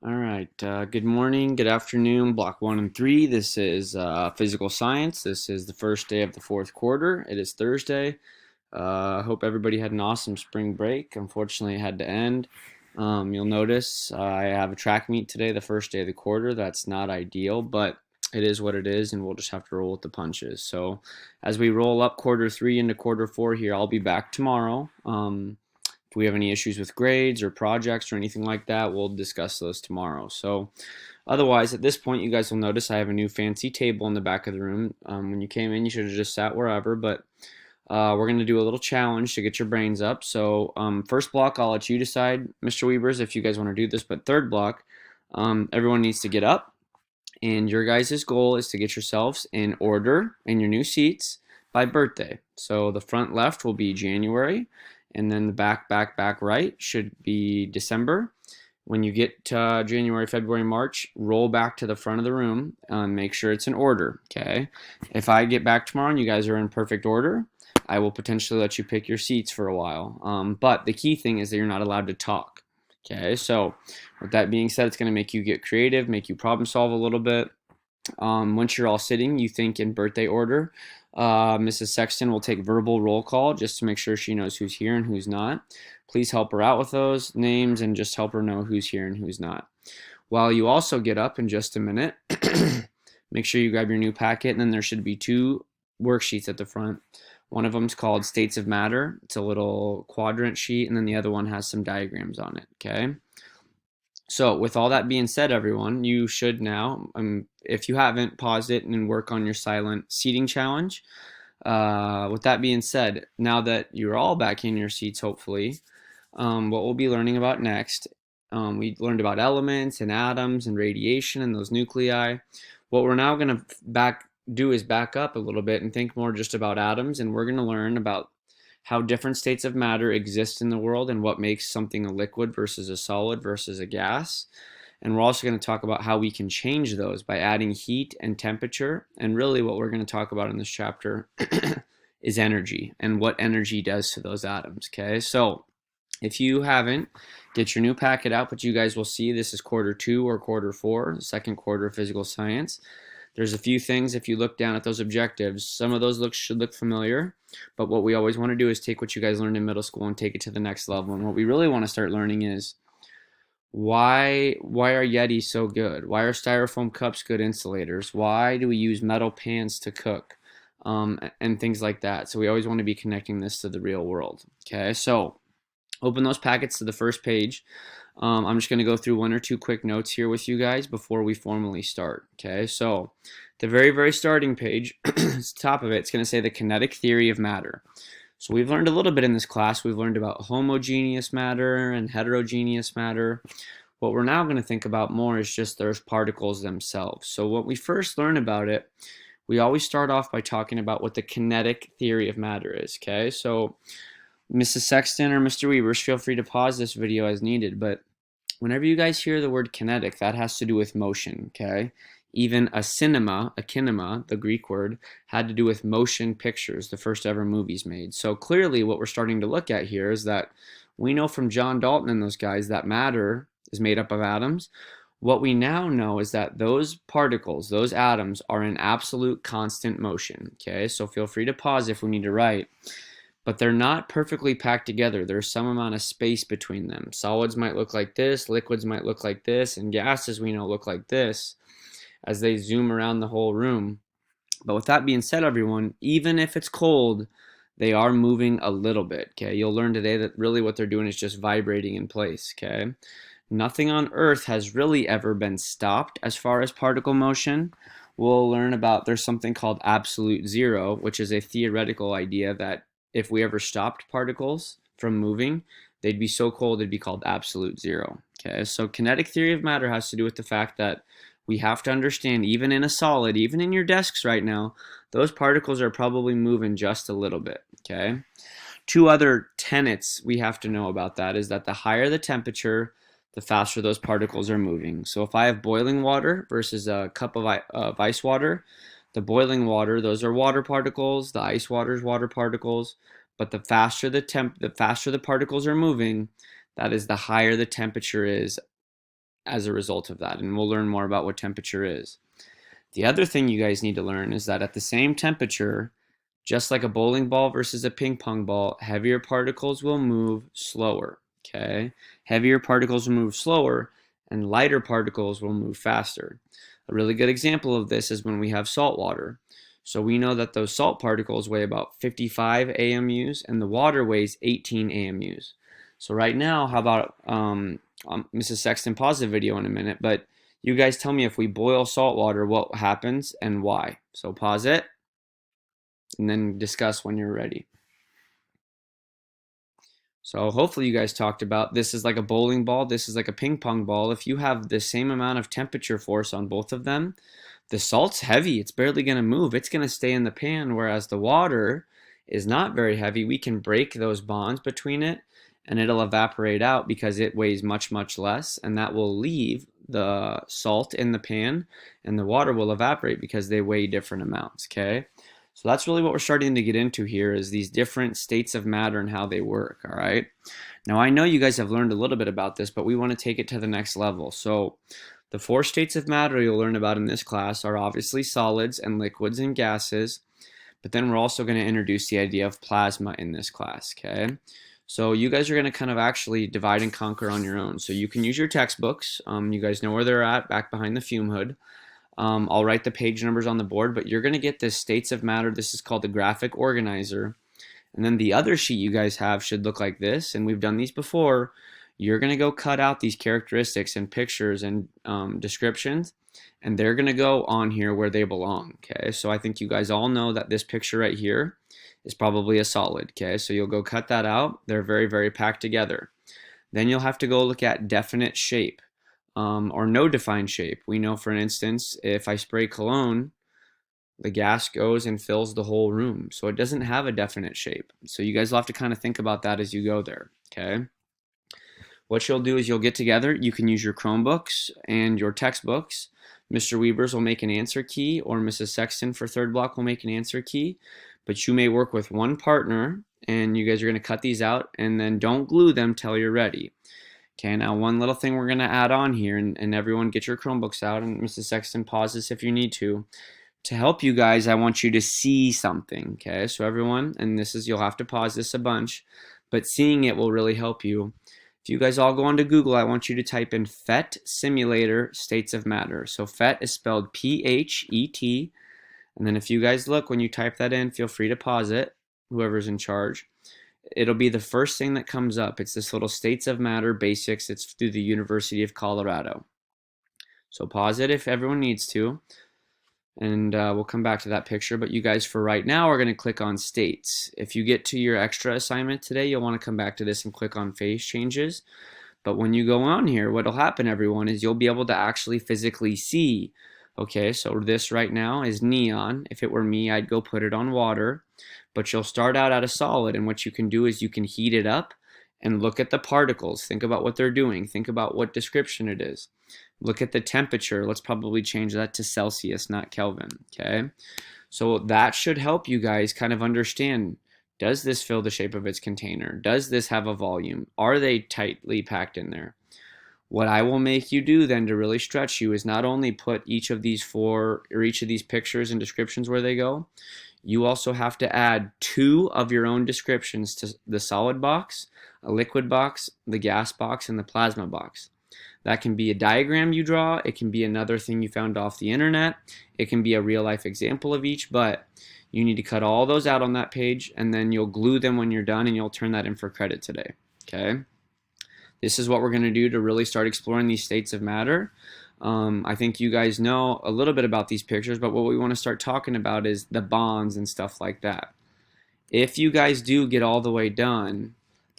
All right. Good morning, good afternoon, block 1 and 3. This is physical science. This is the first day of the fourth quarter. It is Thursday. I hope everybody had an awesome spring break. Unfortunately, it had to end. You'll notice I have a track meet today, the first day of the quarter. That's not ideal, but it is what it is, and we'll just have to roll with the punches. So, as we roll up quarter 3 into quarter 4 here, I'll be back tomorrow. If we have any issues with grades or projects or anything like that, we'll discuss those tomorrow. So, otherwise, at this point, you guys will notice I have a new fancy table in the back of the room. When you came in, you should have just sat wherever, but we're going to do a little challenge to get your brains up. So, first block, I'll let you decide, Mr. Weavers, if you guys want to do this. But third block, everyone needs to get up, and your guys' goal is to get yourselves in order in your new seats by birthday. So, the front left will be January, and then the back right should be December. When you get to January, February, March, roll back to the front of the room and make sure it's in order, okay? If I get back tomorrow and you guys are in perfect order, I will potentially let you pick your seats for a while. But the key thing is that you're not allowed to talk, okay? So with that being said, it's going to make you get creative, make you problem solve a little bit. Once you're all sitting, you think in birthday order. Mrs. Sexton will take verbal roll call just to make sure she knows who's here and who's not. Please help her out with those names and just help her know who's here and who's not. While you also get up in just a minute, make sure you grab your new packet, and then there should be two worksheets at the front. One of them is called States of Matter. It's a little quadrant sheet, and then the other one has some diagrams on it, okay? So, with all that being said, everyone, you should now, if you haven't, pause it and work on your silent seating challenge. With that being said, now that you're all back in your seats, hopefully, what we'll be learning about next, we learned about elements and atoms and radiation and those nuclei. What we're now going to do is back up a little bit and think more just about atoms, and we're going to learn about how different states of matter exist in the world and what makes something a liquid versus a solid versus a gas. And we're also going to talk about how we can change those by adding heat and temperature. And really, what we're going to talk about in this chapter is energy and what energy does to those atoms. Okay, so if you haven't, get your new packet out, but you guys will see this is quarter 2 or quarter 4, the second quarter of physical science. There's a few things, if you look down at those objectives, some of those should look familiar, but what we always want to do is take what you guys learned in middle school and take it to the next level. And what we really want to start learning is why are Yetis so good? Why are styrofoam cups good insulators? Why do we use metal pans to cook? And things like that. So we always want to be connecting this to the real world. Okay, so open those packets to the first page. I'm just going to go through 1 or 2 quick notes here with you guys before we formally start. Okay, so the very starting page, top of it, it's going to say the kinetic theory of matter. So we've learned a little bit in this class. We've learned about homogeneous matter and heterogeneous matter. What we're now going to think about more is just those particles themselves. So what we first learn about it, we always start off by talking about what the kinetic theory of matter is. Okay, so Mrs. Sexton or Mr. Weavers, feel free to pause this video as needed, but whenever you guys hear the word kinetic, that has to do with motion, okay? Even a kinema, the Greek word, had to do with motion pictures, the first ever movies made. So clearly what we're starting to look at here is that we know from John Dalton and those guys that matter is made up of atoms. What we now know is that those particles, those atoms, are in absolute constant motion, okay? So feel free to pause if we need to write. But they're not perfectly packed together. There's some amount of space between them. Solids might look like this, liquids might look like this, and gases we know look like this as they zoom around the whole room. But with that being said, everyone, even if it's cold, they are moving a little bit, okay? You'll learn today that really what they're doing is just vibrating in place, okay? Nothing on Earth has really ever been stopped as far as particle motion. We'll learn about there's something called absolute zero, which is a theoretical idea that if we ever stopped particles from moving, they'd be so cold it'd be called absolute zero. Okay, so kinetic theory of matter has to do with the fact that we have to understand, even in a solid, even in your desks right now, those particles are probably moving just a little bit. Okay, 2 other tenets we have to know about that is that the higher the temperature, the faster those particles are moving. So if I have boiling water versus a cup of ice water, the boiling water, those are water particles. The ice water is water particles. But the faster the faster the particles are moving, that is the higher the temperature is as a result of that, and we'll learn more about what temperature is. The other thing you guys need to learn is that at the same temperature, just like a bowling ball versus a ping pong ball, heavier particles will move slower, okay? Heavier particles will move slower and lighter particles will move faster. A really good example of this is when we have salt water. So we know that those salt particles weigh about 55 AMUs and the water weighs 18 AMUs. So right now, how about Mrs. Sexton, pause the video in a minute, but you guys tell me if we boil salt water, what happens and why. So pause it and then discuss when you're ready. So hopefully you guys talked about this is like a bowling ball, this is like a ping pong ball. If you have the same amount of temperature force on both of them, the salt's heavy, it's barely going to move, it's going to stay in the pan, whereas the water is not very heavy. We can break those bonds between it and it'll evaporate out because it weighs much, much less, and that will leave the salt in the pan and the water will evaporate because they weigh different amounts, okay? So that's really what we're starting to get into here is these different states of matter and how they work, all right? Now, I know you guys have learned a little bit about this, but we want to take it to the next level. So the 4 states of matter you'll learn about in this class are obviously solids and liquids and gases, but then we're also going to introduce the idea of plasma in this class, okay? So you guys are going to kind of actually divide and conquer on your own. So you can use your textbooks. You guys know where they're at, back behind the fume hood. I'll write the page numbers on the board, but you're going to get this states of matter. This is called the graphic organizer. And then the other sheet you guys have should look like this, and we've done these before. You're going to go cut out these characteristics and pictures and descriptions, and they're going to go on here where they belong, okay? So I think you guys all know that this picture right here is probably a solid, okay? So you'll go cut that out. They're very, very packed together. Then you'll have to go look at definite shape. Or no defined shape. We know, for instance, if I spray cologne, the gas goes and fills the whole room. So it doesn't have a definite shape. So you guys will have to kind of think about that as you go there, okay? What you'll do is you'll get together. You can use your Chromebooks and your textbooks. Mr. Weavers will make an answer key, or Mrs. Sexton for third block will make an answer key. But you may work with one partner, and you guys are going to cut these out, and then don't glue them till you're ready. Okay, now one little thing we're going to add on here, and everyone get your Chromebooks out, and Mrs. Sexton, pause this if you need to. To help you guys, I want you to see something, okay? So everyone, and this is, you'll have to pause this a bunch, but seeing it will really help you. If you guys all go onto Google, I want you to type in PhET simulator states of matter. So PhET is spelled P-H-E-T, and then if you guys look, when you type that in, feel free to pause it, whoever's in charge. It'll be the first thing that comes up. It's this little states of matter basics. It's through the University of Colorado. So pause it if everyone needs to, and we'll come back to that picture. But you guys, for right now, are going to click on states. If you get to your extra assignment today, you'll want to come back to this and click on phase changes. But when you go on here, what'll happen, everyone, is you'll be able to actually physically see. Okay, so this right now is neon. If it were me, I'd go put it on water. But you'll start out at a solid, and what you can do is you can heat it up and look at the particles. Think about what they're doing. Think about what description it is. Look at the temperature. Let's probably change that to Celsius, not Kelvin, okay? So that should help you guys kind of understand, does this fill the shape of its container? Does this have a volume? Are they tightly packed in there? What I will make you do then to really stretch you is not only put each of these pictures and descriptions where they go, you also have to add 2 of your own descriptions to the solid box, a liquid box, the gas box, and the plasma box. That can be a diagram you draw, it can be another thing you found off the internet, it can be a real life example of each, but you need to cut all those out on that page, and then you'll glue them when you're done, and you'll turn that in for credit today, okay? This is what we're going to do to really start exploring these states of matter. I think you guys know a little bit about these pictures, but what we want to start talking about is the bonds and stuff like that. If you guys do get all the way done,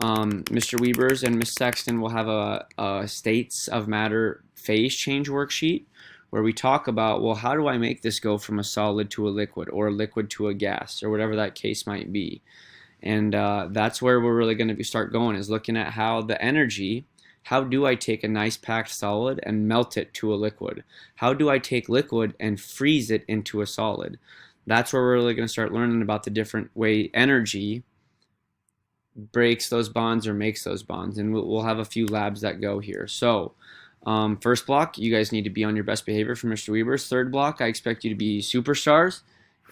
Mr. Weavers and Miss Sexton will have a states of matter phase change worksheet where we talk about, well, how do I make this go from a solid to a liquid, or a liquid to a gas, or whatever that case might be. And that's where we're really going to start going, is looking at how the energy, how do I take a nice packed solid and melt it to a liquid? How do I take liquid and freeze it into a solid? That's where we're really going to start learning about the different way energy breaks those bonds or makes those bonds. And we'll have a few labs that go here. So First block, you guys need to be on your best behavior for Mr. Weber's. Third block, I expect you to be superstars.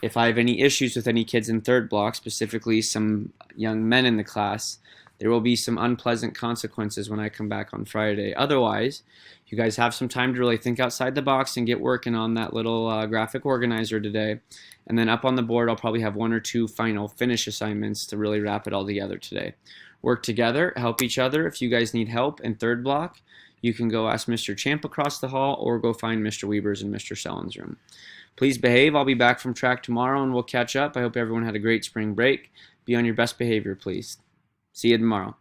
If I have any issues with any kids in third block, specifically some young men in the class, there will be some unpleasant consequences when I come back on Friday. Otherwise, you guys have some time to really think outside the box and get working on that little graphic organizer today. And then up on the board, I'll probably have 1 or 2 final finish assignments to really wrap it all together today. Work together, help each other. If you guys need help in third block, you can go ask Mr. Champ across the hall or go find Mr. Weber's in Mr. Sellen's room. Please behave. I'll be back from track tomorrow and we'll catch up. I hope everyone had a great spring break. Be on your best behavior, please. See you tomorrow.